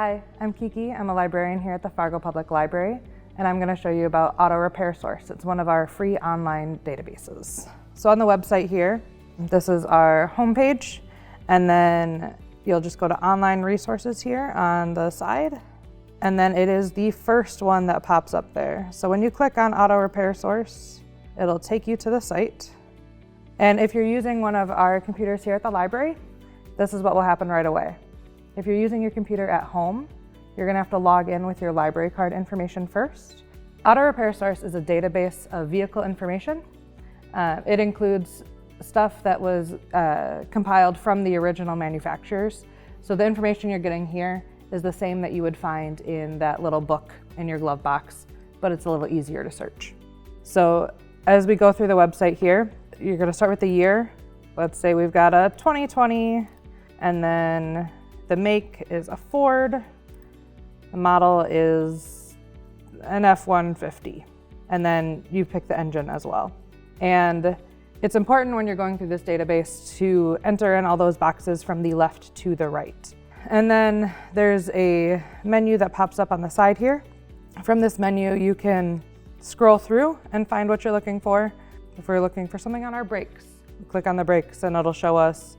Hi, I'm Kiki. I'm a librarian here at the Fargo Public Library, and I'm going to show you about Auto Repair Source. It's one of our free online databases. So on the website here, this is our homepage, and then you'll just go to online resources here on the side, and then it is the first one that pops up there. So when you click on Auto Repair Source, it'll take you to the site. And if you're using one of our computers here at the library, this is what will happen right away. If you're using your computer at home, you're going to have to log in with your library card information first. Auto Repair Source is a database of vehicle information. It includes stuff that was compiled from the original manufacturers. So the information you're getting here is the same that you would find in that little book in your glove box, but it's a little easier to search. So as we go through the website here, you're going to start with the year. Let's say we've got a 2020, and then the make is a Ford, the model is an F-150, and then you pick the engine as well. And it's important when you're going through this database to enter in all those boxes from the left to the right. And then there's a menu that pops up on the side here. From this menu, you can scroll through and find what you're looking for. If we're looking for something on our brakes, click on the brakes and it'll show us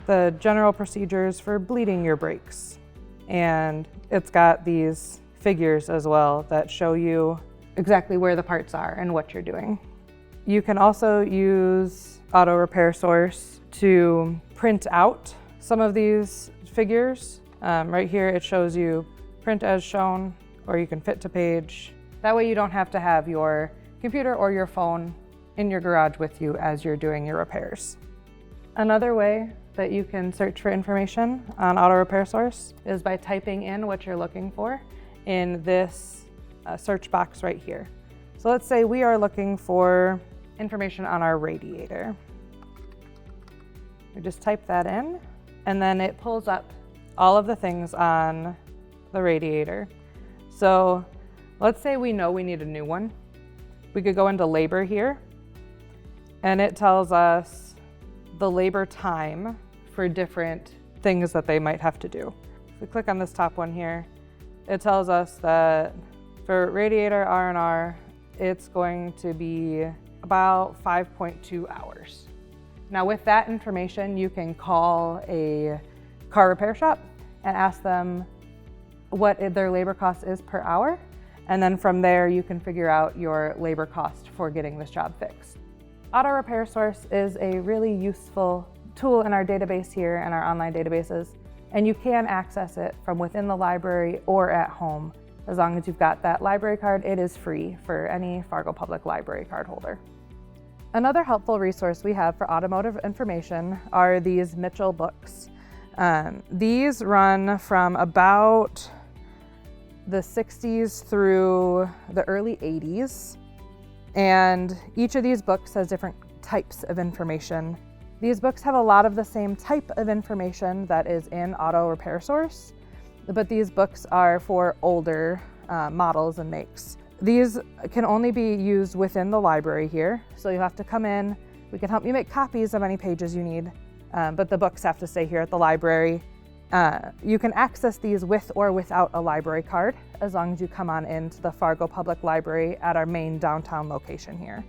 the general procedures for bleeding your brakes. And it's got these figures as well that show you exactly where the parts are and what you're doing. You can also use Auto Repair Source to print out some of these figures. Right here it shows you print as shown, or you can fit to page. That way you don't have to have your computer or your phone in your garage with you as you're doing your repairs. Another way that you can search for information on Auto Repair Source is by typing in what you're looking for in this search box right here. So let's say we are looking for information on our radiator. We just type that in, and then it pulls up all of the things on the radiator. So let's say we know we need a new one. We could go into labor here, and it tells us the labor time for different things that they might have to do. If we click on this top one here, it tells us that for radiator R&R, it's going to be about 5.2 hours. Now with that information, you can call a car repair shop and ask them what their labor cost is per hour. And then from there, you can figure out your labor cost for getting this job fixed. Auto Repair Source is a really useful tool in our database here and our online databases, and you can access it from within the library or at home. As long as you've got that library card, it is free for any Fargo Public Library card holder. Another helpful resource we have for automotive information are these Mitchell books. These run from about the 60s through the early 80s, and each of these books has different types of information. These books have a lot of the same type of information that is in Auto Repair Source, but these books are for older models and makes. These can only be used within the library here, so you'll have to come in. We can help you make copies of any pages you need, but the books have to stay here at the library. You can access these with or without a library card, as long as you come on into the Fargo Public Library at our main downtown location here.